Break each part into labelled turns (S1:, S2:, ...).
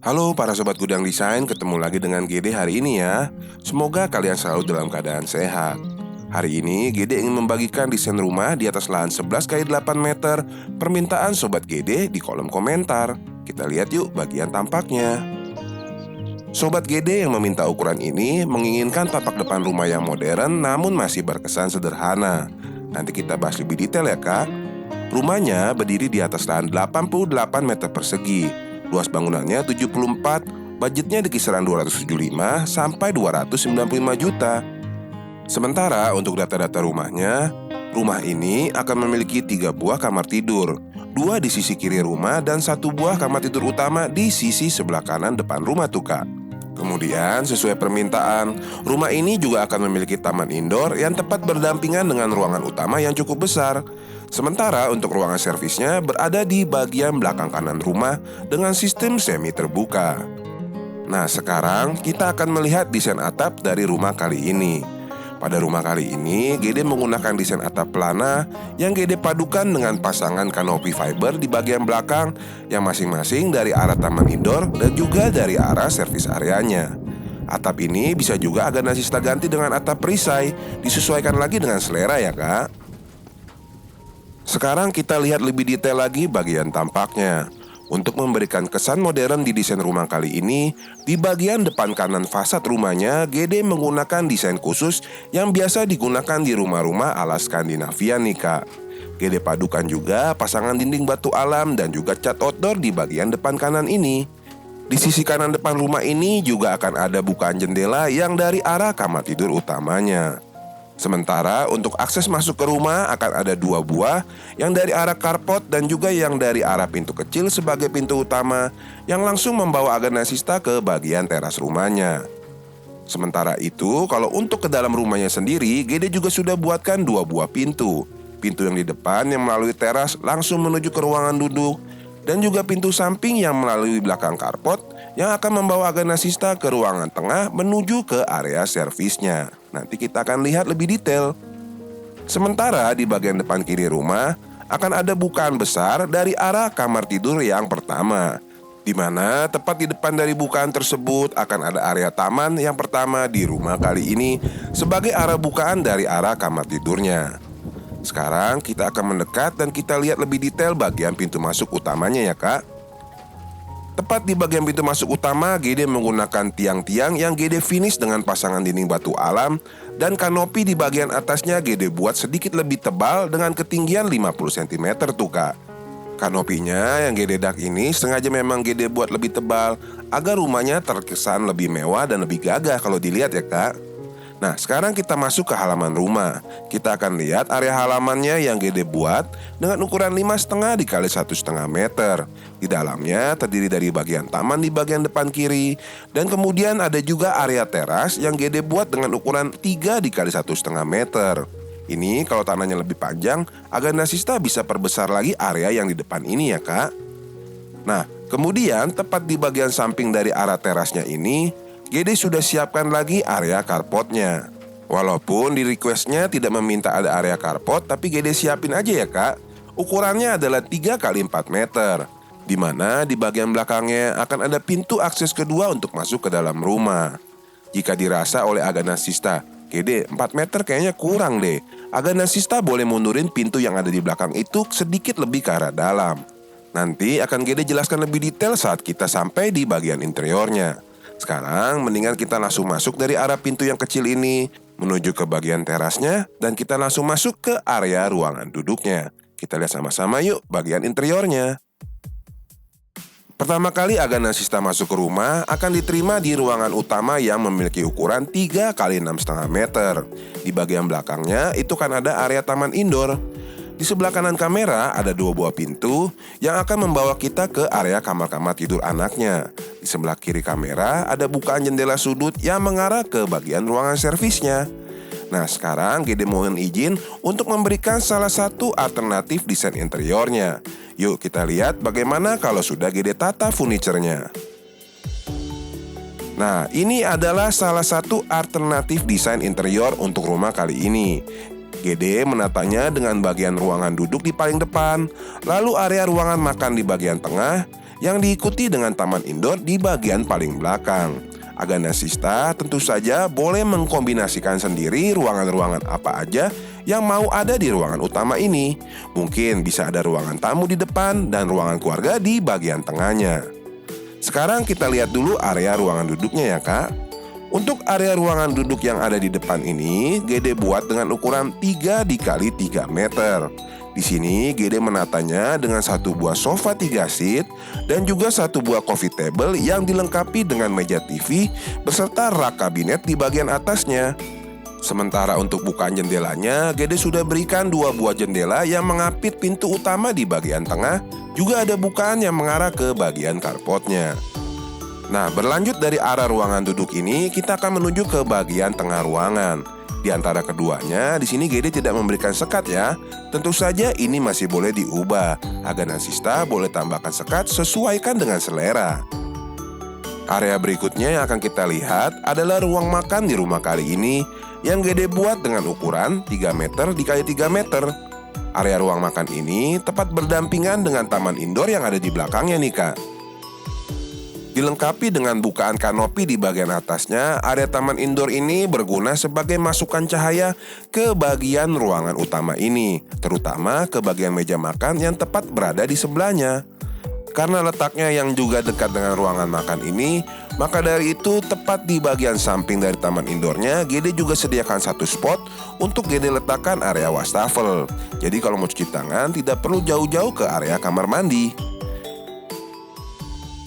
S1: Halo para sobat gudang desain, ketemu lagi dengan GD hari ini ya. Semoga kalian selalu dalam keadaan sehat. Hari ini GD ingin membagikan desain rumah di atas lahan 11 kali 8 meter permintaan sobat GD di kolom komentar. Kita lihat yuk bagian tampaknya. Sobat GD yang meminta ukuran ini menginginkan tapak depan rumah yang modern namun masih berkesan sederhana. Nanti kita bahas lebih detail ya kak. Rumahnya berdiri di atas lahan 88 meter persegi. Luas bangunannya 74, budgetnya di kisaran 275 sampai 295 juta. Sementara untuk data-data rumahnya, rumah ini akan memiliki 3 buah kamar tidur, 2 di sisi kiri rumah dan 1 buah kamar tidur utama di sisi sebelah kanan depan rumah tuh kak. Kemudian sesuai permintaan, rumah ini juga akan memiliki taman indoor yang tepat berdampingan dengan ruangan utama yang cukup besar. Sementara untuk ruangan servisnya berada di bagian belakang kanan rumah dengan sistem semi terbuka. Nah sekarang kita akan melihat desain atap dari rumah kali ini. Pada rumah kali ini GD menggunakan desain atap pelana yang GD padukan dengan pasangan kanopi fiber di bagian belakang yang masing-masing dari arah taman indoor dan juga dari arah servis areanya. Atap ini bisa juga agak nasista ganti dengan atap perisai, disesuaikan lagi dengan selera ya kak. Sekarang kita lihat lebih detail lagi bagian tampaknya. Untuk memberikan kesan modern di desain rumah kali ini, di bagian depan kanan fasad rumahnya, GD menggunakan desain khusus yang biasa digunakan di rumah-rumah ala Skandinavia nih kak. GD padukan juga pasangan dinding batu alam dan juga cat outdoor di bagian depan kanan ini. Di sisi kanan depan rumah ini juga akan ada bukaan jendela yang dari arah kamar tidur utamanya. Sementara untuk akses masuk ke rumah akan ada 2 buah yang dari arah carport dan juga yang dari arah pintu kecil sebagai pintu utama yang langsung membawa aganasista ke bagian teras rumahnya. Sementara itu kalau untuk ke dalam rumahnya sendiri GD juga sudah buatkan 2 buah pintu. Pintu yang di depan yang melalui teras langsung menuju ke ruangan duduk dan juga pintu samping yang melalui belakang carport yang akan membawa aganasista ke ruangan tengah menuju ke area servisnya. Nanti kita akan lihat lebih detail. Sementara di bagian depan kiri rumah akan ada bukaan besar dari arah kamar tidur yang pertama, di mana tepat di depan dari bukaan tersebut akan ada area taman yang pertama di rumah kali ini sebagai arah bukaan dari arah kamar tidurnya. Sekarang kita akan mendekat dan kita lihat lebih detail bagian pintu masuk utamanya ya kak. Tepat di bagian pintu masuk utama, GD menggunakan tiang-tiang yang GD finish dengan pasangan dinding batu alam dan kanopi di bagian atasnya GD buat sedikit lebih tebal dengan ketinggian 50 cm tuh kak. Kanopinya yang GD dak ini sengaja memang GD buat lebih tebal agar rumahnya terkesan lebih mewah dan lebih gagah kalau dilihat ya kak. Nah sekarang kita masuk ke halaman rumah. Kita akan lihat area halamannya yang GD buat dengan ukuran 5,5 dikali 1,5 meter. Di dalamnya terdiri dari bagian taman di bagian depan kiri dan kemudian ada juga area teras yang GD buat dengan ukuran 3 dikali 1,5 meter. Ini kalau tanahnya lebih panjang, aganasista bisa perbesar lagi area yang di depan ini ya kak. Nah kemudian tepat di bagian samping dari arah terasnya ini GD sudah siapkan lagi area carportnya. Walaupun di requestnya tidak meminta ada area carport, tapi GD siapin aja ya kak. Ukurannya adalah 3 kali 4 meter, di mana di bagian belakangnya akan ada pintu akses kedua untuk masuk ke dalam rumah. Jika dirasa oleh aganasista, GD 4 meter kayaknya kurang deh, aganasista boleh mundurin pintu yang ada di belakang itu sedikit lebih ke arah dalam. Nanti akan GD jelaskan lebih detail saat kita sampai di bagian interiornya. Sekarang mendingan kita langsung masuk dari arah pintu yang kecil ini menuju ke bagian terasnya dan kita langsung masuk ke area ruangan duduknya. Kita lihat sama-sama yuk bagian interiornya. Pertama kali aganasista masuk ke rumah akan diterima di ruangan utama yang memiliki ukuran 3 kali 6,5 meter. Di bagian belakangnya itu kan ada area taman indoor. Di sebelah kanan kamera ada 2 buah pintu yang akan membawa kita ke area kamar-kamar tidur anaknya. Di sebelah kiri kamera ada bukaan jendela sudut yang mengarah ke bagian ruangan servisnya. Nah sekarang GD mohon izin untuk memberikan salah satu alternatif desain interiornya. Yuk kita lihat bagaimana kalau sudah GD tata furniturnya. Nah ini adalah salah satu alternatif desain interior untuk rumah kali ini. GD menatanya dengan bagian ruangan duduk di paling depan, lalu area ruangan makan di bagian tengah, yang diikuti dengan taman indoor di bagian paling belakang. Agana-sista tentu saja boleh mengkombinasikan sendiri ruangan-ruangan apa aja yang mau ada di ruangan utama ini. Mungkin bisa ada ruangan tamu di depan dan ruangan keluarga di bagian tengahnya. Sekarang kita lihat dulu area ruangan duduknya ya kak. Untuk area ruangan duduk yang ada di depan ini, GD buat dengan ukuran 3 x 3 meter. Di sini GD menatanya dengan satu buah sofa 3 seat dan juga satu buah coffee table yang dilengkapi dengan meja TV beserta rak kabinet di bagian atasnya. Sementara untuk bukaan jendelanya, GD sudah berikan 2 buah jendela yang mengapit pintu utama di bagian tengah, juga ada bukaan yang mengarah ke bagian carportnya. Nah, berlanjut dari arah ruangan duduk ini, kita akan menuju ke bagian tengah ruangan. Di antara keduanya, di sini GD tidak memberikan sekat ya. Tentu saja ini masih boleh diubah. Agana-sista boleh tambahkan sekat sesuaikan dengan selera. Area berikutnya yang akan kita lihat adalah ruang makan di rumah kali ini yang GD buat dengan ukuran 3 meter x 3 meter. Area ruang makan ini tepat berdampingan dengan taman indoor yang ada di belakangnya nih kak. Dilengkapi dengan bukaan kanopi di bagian atasnya, area taman indoor ini berguna sebagai masukan cahaya ke bagian ruangan utama ini, terutama ke bagian meja makan yang tepat berada di sebelahnya. Karena letaknya yang juga dekat dengan ruangan makan ini, maka dari itu tepat di bagian samping dari taman indoornya, GD juga sediakan satu spot untuk GD letakkan area wastafel. Jadi kalau mau cuci tangan tidak perlu jauh-jauh ke area kamar mandi.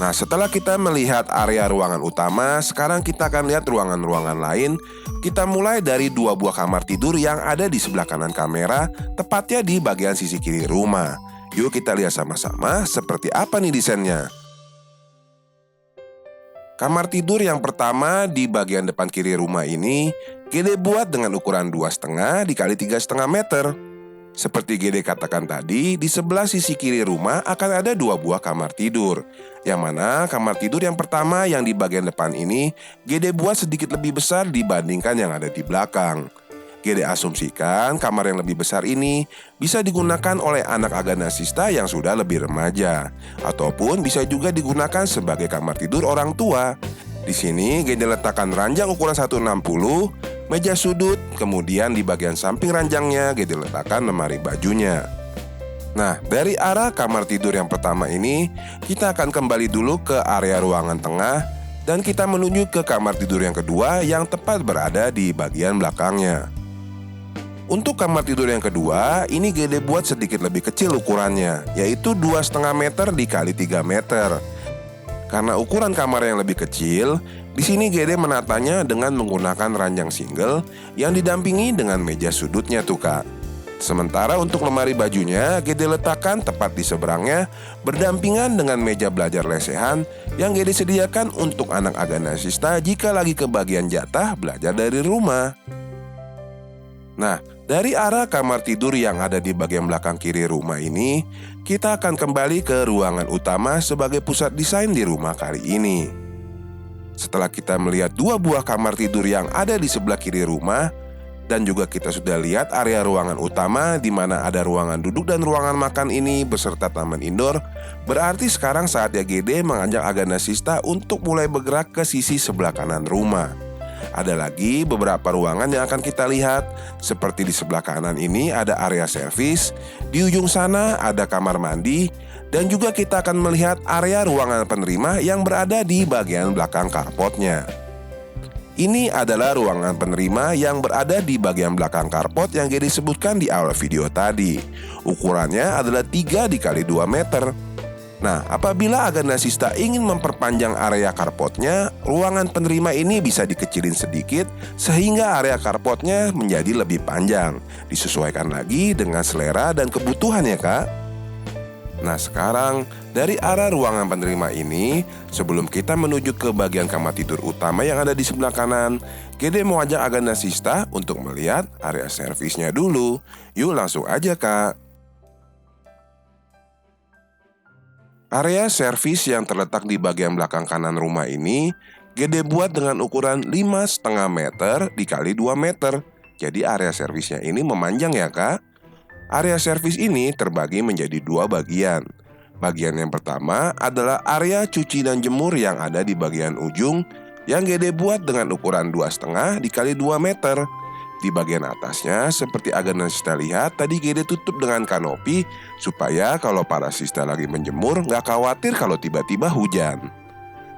S1: Nah, setelah kita melihat area ruangan utama, sekarang kita akan lihat ruangan-ruangan lain. Kita mulai dari 2 buah kamar tidur yang ada di sebelah kanan kamera, tepatnya di bagian sisi kiri rumah. Yuk kita lihat sama-sama seperti apa nih desainnya. Kamar tidur yang pertama di bagian depan kiri rumah ini, GD buat dengan ukuran 2,5 x 3,5 meter. Seperti GD katakan tadi, di sebelah sisi kiri rumah akan ada 2 buah kamar tidur. Yang mana kamar tidur yang pertama yang di bagian depan ini GD buat sedikit lebih besar dibandingkan yang ada di belakang. GD asumsikan kamar yang lebih besar ini bisa digunakan oleh anak agana-sista yang sudah lebih remaja, ataupun bisa juga digunakan sebagai kamar tidur orang tua. Di sini GD letakkan ranjang ukuran 160, meja sudut, kemudian di bagian samping ranjangnya GD letakkan lemari bajunya. Nah, dari arah kamar tidur yang pertama ini, kita akan kembali dulu ke area ruangan tengah dan kita menuju ke kamar tidur yang kedua yang tepat berada di bagian belakangnya. Untuk kamar tidur yang kedua, ini GD buat sedikit lebih kecil ukurannya, yaitu 2,5 meter x 3 meter. Karena ukuran kamar yang lebih kecil, di sini GD menatanya dengan menggunakan ranjang single yang didampingi dengan meja sudutnya tuh kak. Sementara untuk lemari bajunya, GD letakkan tepat di seberangnya, berdampingan dengan meja belajar lesehan yang GD sediakan untuk anak agana-sista jika lagi kebagian jatah belajar dari rumah. Nah, dari arah kamar tidur yang ada di bagian belakang kiri rumah ini, kita akan kembali ke ruangan utama sebagai pusat desain di rumah kali ini. Setelah kita melihat 2 buah kamar tidur yang ada di sebelah kiri rumah, dan juga kita sudah lihat area ruangan utama di mana ada ruangan duduk dan ruangan makan ini beserta taman indoor, berarti sekarang saatnya GD mengajak agana-sista untuk mulai bergerak ke sisi sebelah kanan rumah. Ada lagi beberapa ruangan yang akan kita lihat. Seperti di sebelah kanan ini ada area servis, di ujung sana ada kamar mandi, dan juga kita akan melihat area ruangan penerima yang berada di bagian belakang carportnya. Ini adalah ruangan penerima yang berada di bagian belakang carport yang GD sebutkan di awal video tadi. Ukurannya adalah 3 x 2 meter. Nah, apabila agana-sista ingin memperpanjang area carportnya, ruangan penerima ini bisa dikecilin sedikit sehingga area carportnya menjadi lebih panjang. Disesuaikan lagi dengan selera dan kebutuhan ya kak. Nah, sekarang dari arah ruangan penerima ini, sebelum kita menuju ke bagian kamar tidur utama yang ada di sebelah kanan, GD mau ajak agana-sista untuk melihat area servisnya dulu. Yuk langsung aja kak. Area servis yang terletak di bagian belakang kanan rumah ini GD buat dengan ukuran 5,5 meter x 2 meter. Jadi area servisnya ini memanjang ya kak. Area servis ini terbagi menjadi 2 bagian. Bagian yang pertama adalah area cuci dan jemur yang ada di bagian ujung yang Gede buat dengan ukuran 2,5 dikali 2 meter. Di bagian atasnya, seperti agan dan Sista lihat, tadi Gede tutup dengan kanopi supaya kalau para Sista lagi menjemur nggak khawatir kalau tiba-tiba hujan.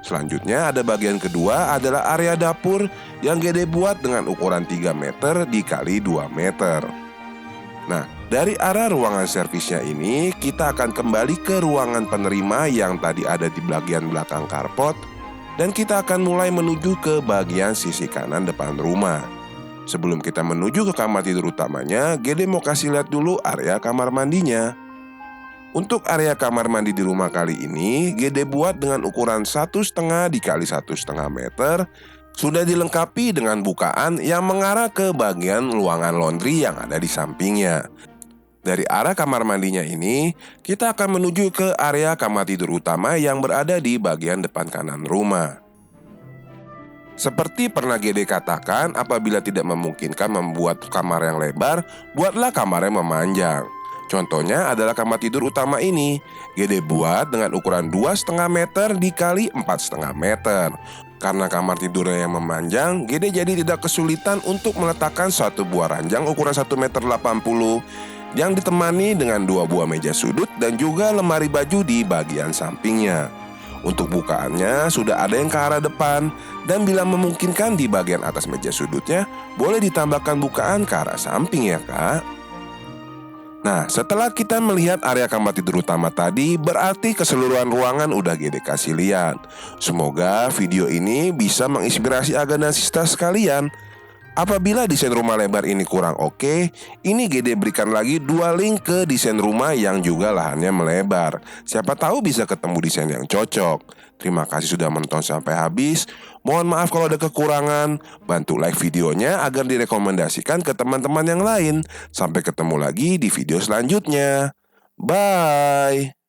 S1: Selanjutnya ada bagian kedua adalah area dapur yang Gede buat dengan ukuran 3 meter dikali 2 meter. Nah, dari arah ruangan servisnya ini, kita akan kembali ke ruangan penerima yang tadi ada di bagian belakang carport, dan kita akan mulai menuju ke bagian sisi kanan depan rumah. Sebelum kita menuju ke kamar tidur utamanya, Gede mau kasih lihat dulu area kamar mandinya. Untuk area kamar mandi di rumah kali ini, Gede buat dengan ukuran 1,5 dikali 1,5 meter, sudah dilengkapi dengan bukaan yang mengarah ke bagian ruangan laundry yang ada di sampingnya. Dari arah kamar mandinya ini, kita akan menuju ke area kamar tidur utama yang berada di bagian depan kanan rumah. Seperti pernah Gede katakan, apabila tidak memungkinkan membuat kamar yang lebar, buatlah kamar yang memanjang. Contohnya adalah kamar tidur utama ini. Gede buat dengan ukuran 2,5 meter dikali 4,5 meter. Karena kamar tidurnya yang memanjang, Gede jadi tidak kesulitan untuk meletakkan satu buah ranjang ukuran 1,80 meter yang ditemani dengan 2 buah meja sudut dan juga lemari baju di bagian sampingnya. Untuk bukaannya sudah ada yang ke arah depan, dan bila memungkinkan di bagian atas meja sudutnya boleh ditambahkan bukaan ke arah samping ya Kak. Nah, setelah kita melihat area kamar tidur utama tadi, berarti keseluruhan ruangan udah Gede kasih lihat. Semoga video ini bisa menginspirasi Aga dan Sista sekalian. Apabila desain rumah lebar ini kurang oke, ini Gede berikan lagi 2 link ke desain rumah yang juga lahannya melebar. Siapa tahu bisa ketemu desain yang cocok. Terima kasih sudah menonton sampai habis. Mohon maaf kalau ada kekurangan. Bantu like videonya agar direkomendasikan ke teman-teman yang lain. Sampai ketemu lagi di video selanjutnya. Bye.